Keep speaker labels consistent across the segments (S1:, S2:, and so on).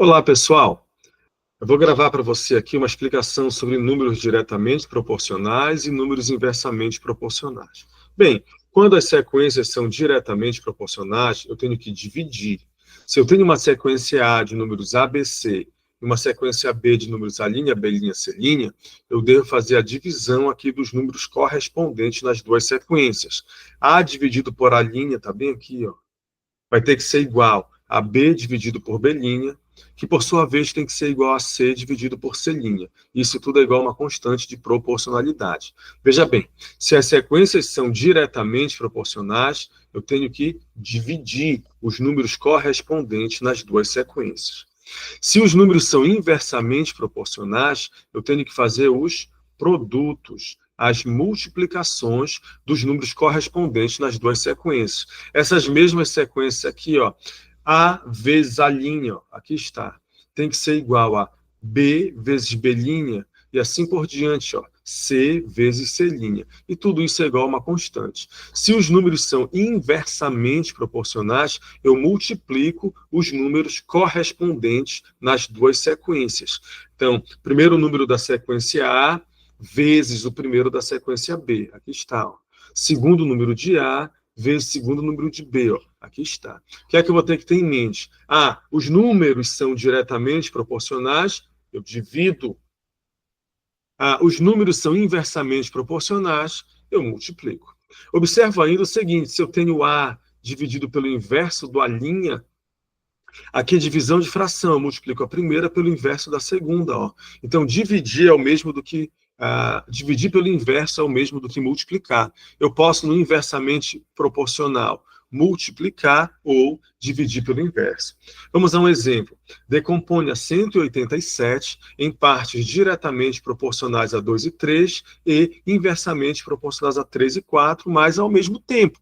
S1: Olá, pessoal. Eu vou gravar para você aqui uma explicação sobre números diretamente proporcionais e números inversamente proporcionais. Bem, quando as sequências são diretamente proporcionais, eu tenho que dividir. Se eu tenho uma sequência A de números ABC e uma sequência B de números A', B', C', eu devo fazer a divisão aqui dos números correspondentes nas duas sequências. A dividido por A', está bem aqui, ó, vai ter que ser igual a B dividido por B', que por sua vez tem que ser igual a C dividido por C'. Isso tudo é igual a uma constante de proporcionalidade. Veja bem, se as sequências são diretamente proporcionais, eu tenho que dividir os números correspondentes nas duas sequências. Se os números são inversamente proporcionais, eu tenho que fazer os produtos, as multiplicações dos números correspondentes nas duas sequências. Essas mesmas sequências aqui, ó, A vezes A', ó, aqui está, tem que ser igual a B vezes B', e assim por diante, ó, C vezes C'. E tudo isso é igual a uma constante. Se os números são inversamente proporcionais, eu multiplico os números correspondentes nas duas sequências. Então, primeiro número da sequência A vezes o primeiro da sequência B. Aqui está. Ó. Segundo número de A vezes segundo número de B. Ó. Aqui está. O que é que eu vou ter que ter em mente? Os números são diretamente proporcionais, eu divido. Os números são inversamente proporcionais, eu multiplico. Observa ainda o seguinte, se eu tenho A dividido pelo inverso do A', aqui é divisão de fração, eu multiplico a primeira pelo inverso da segunda. Ó. Então, dividir é o mesmo do que dividir pelo inverso é o mesmo do que multiplicar. Eu posso, no inversamente proporcional, multiplicar ou dividir pelo inverso. Vamos a um exemplo. Decomponha 187 em partes diretamente proporcionais a 2 e 3 e inversamente proporcionais a 3 e 4, mas ao mesmo tempo.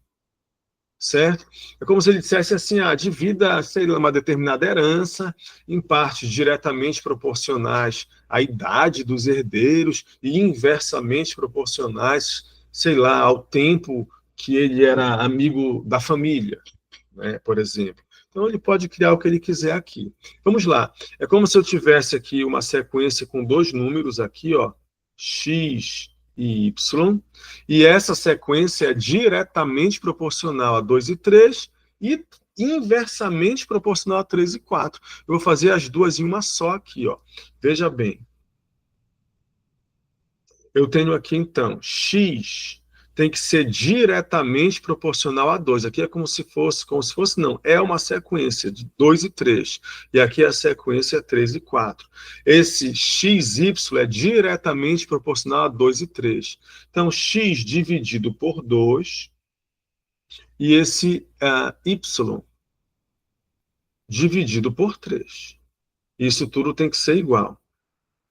S1: Certo? É como se ele dissesse assim, divida, sei lá, uma determinada herança em partes diretamente proporcionais à idade dos herdeiros e inversamente proporcionais, sei lá, ao tempo que ele era amigo da família, né, por exemplo. Então, ele pode criar o que ele quiser aqui. Vamos lá. É como se eu tivesse aqui uma sequência com dois números aqui, ó, x e y, e essa sequência é diretamente proporcional a 2 e 3 e inversamente proporcional a 3 e 4. Eu vou fazer as duas em uma só aqui, ó. Veja bem. Eu tenho aqui, então, x tem que ser diretamente proporcional a 2. Aqui é como se fosse, não, é uma sequência de 2 e 3. E aqui a sequência é 3 e 4. Esse xy é diretamente proporcional a 2 e 3. Então, x dividido por 2 e esse y dividido por 3. Isso tudo tem que ser igual.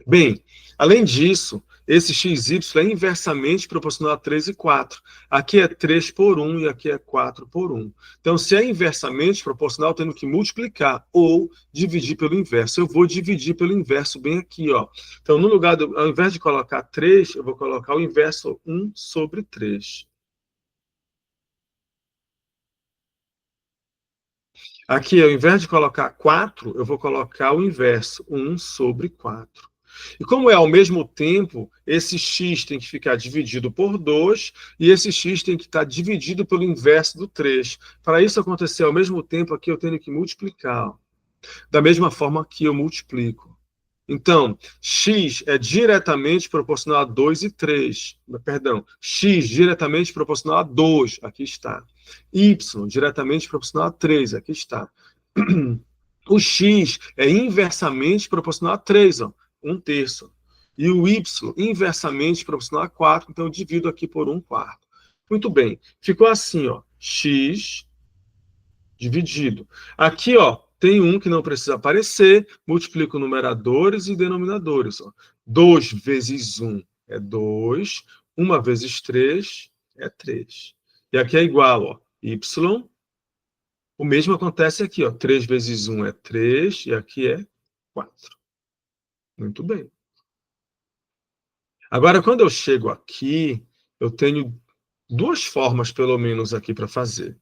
S1: Bem, além disso, esse xy é inversamente proporcional a 3 e 4. Aqui é 3 por 1 e aqui é 4 por 1. Então, se é inversamente proporcional, eu tenho que multiplicar ou dividir pelo inverso. Eu vou dividir pelo inverso bem aqui, ó. Então, no lugar ao invés de colocar 3, eu vou colocar o inverso 1 sobre 3. Aqui, ao invés de colocar 4, eu vou colocar o inverso, 1 sobre 4. E como é ao mesmo tempo, esse x tem que ficar dividido por 2 e esse x tem que estar dividido pelo inverso do 3. Para isso acontecer ao mesmo tempo, aqui eu tenho que multiplicar. Da mesma forma que eu multiplico. Então, x é diretamente proporcional a 2 e 3. Perdão, x diretamente proporcional a 2, aqui está. Y diretamente proporcional a 3, aqui está. O x é inversamente proporcional a 3, ó, 1/3. E o y inversamente proporcional a 4, então eu divido aqui por 1/4. Muito bem, ficou assim, ó, x dividido. Aqui, ó, tem um que não precisa aparecer, multiplico numeradores e denominadores. Ó. 2 vezes 1 é 2, 1 vezes 3 é 3. E aqui é igual, ó, y. O mesmo acontece aqui, ó, 3 vezes 1 é 3, e aqui é 4. Muito bem. Agora, quando eu chego aqui, eu tenho duas formas, pelo menos, aqui para fazer.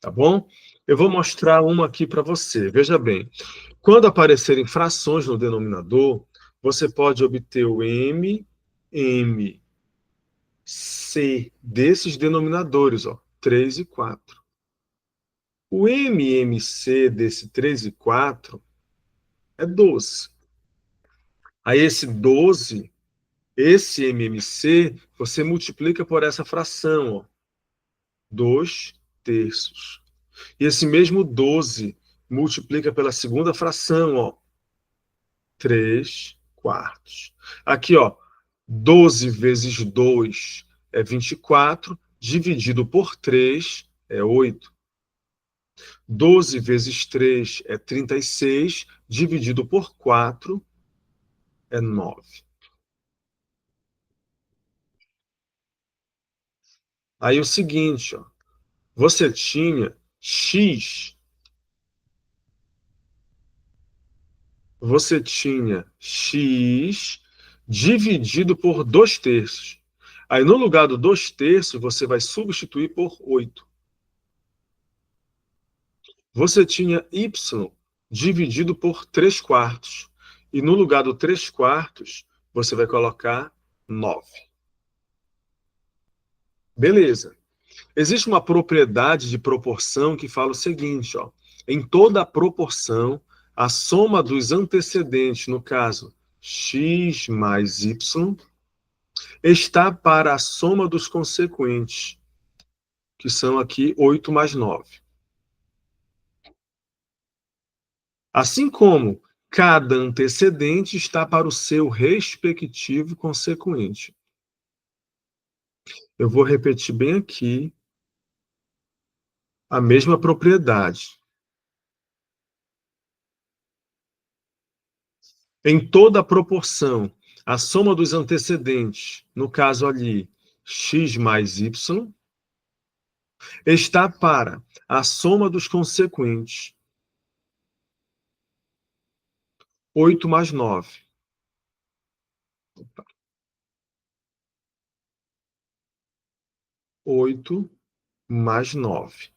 S1: Tá bom? Eu vou mostrar uma aqui para você. Veja bem. Quando aparecerem frações no denominador, você pode obter o MMC desses denominadores, ó, 3 e 4. O MMC desse 3 e 4 é 12. Aí esse MMC, você multiplica por essa fração, ó, 2 terços. E esse mesmo 12 multiplica pela segunda fração, ó, 3 quartos. Aqui, ó, 12 vezes 2 é 24, dividido por 3 é 8. 12 vezes 3 é 36, dividido por 4 é 9. Aí o seguinte, ó, você tinha x dividido por 2 terços. Aí no lugar do 2 terços, você vai substituir por 8. Você tinha y dividido por 3 quartos. E no lugar do 3 quartos, você vai colocar 9. Beleza. Existe uma propriedade de proporção que fala o seguinte, ó, em toda proporção, a soma dos antecedentes, no caso, x mais y, está para a soma dos consequentes, que são aqui 8 mais 9. Assim como cada antecedente está para o seu respectivo consequente. Eu vou repetir bem aqui a mesma propriedade. Em toda proporção, a soma dos antecedentes, no caso ali, x mais y, está para a soma dos consequentes, 8 mais 9. 8 mais 9.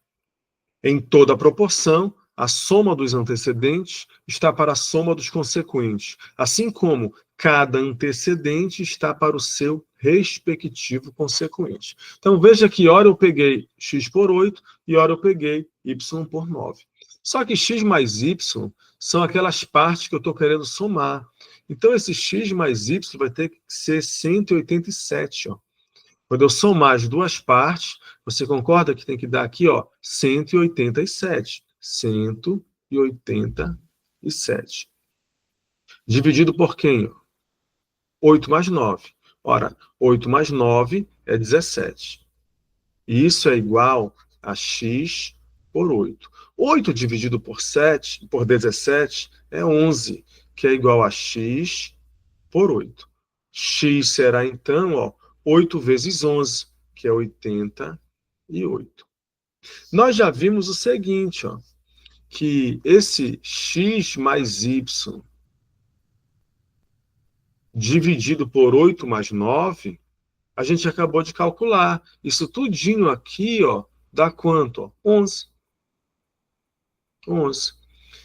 S1: Em toda proporção, a soma dos antecedentes está para a soma dos consequentes, assim como cada antecedente está para o seu respectivo consequente. Então, veja que ora eu peguei x por 8 e ora eu peguei y por 9. Só que x mais y são aquelas partes que eu estou querendo somar. Então, esse x mais y vai ter que ser 187, ó. Quando eu somar as duas partes, você concorda que tem que dar aqui, ó, 187. 187. Dividido por quem? 8 mais 9. Ora, 8 mais 9 é 17. E isso é igual a x por 8. 8 dividido por 7, por 17, é 11, que é igual a x por 8. X será, então, ó, 8 vezes 11, que é 88. Nós já vimos o seguinte, ó, que esse x mais y dividido por 8 mais 9, a gente acabou de calcular. Isso tudinho aqui, ó, dá quanto? Ó? 11. 11.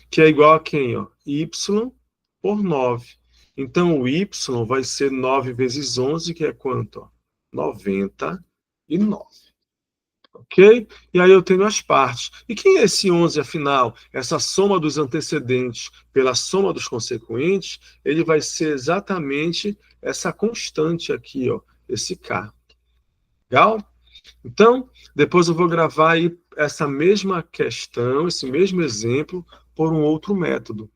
S1: Que é igual a quem? Ó? Y por 9. Então, o y vai ser 9 vezes 11, que é quanto? Ó? 99. Ok? E aí eu tenho as partes. E quem é esse 11, afinal? Essa soma dos antecedentes pela soma dos consequentes, ele vai ser exatamente essa constante aqui, ó, esse K. Legal? Então, depois eu vou gravar aí essa mesma questão, esse mesmo exemplo, por um outro método.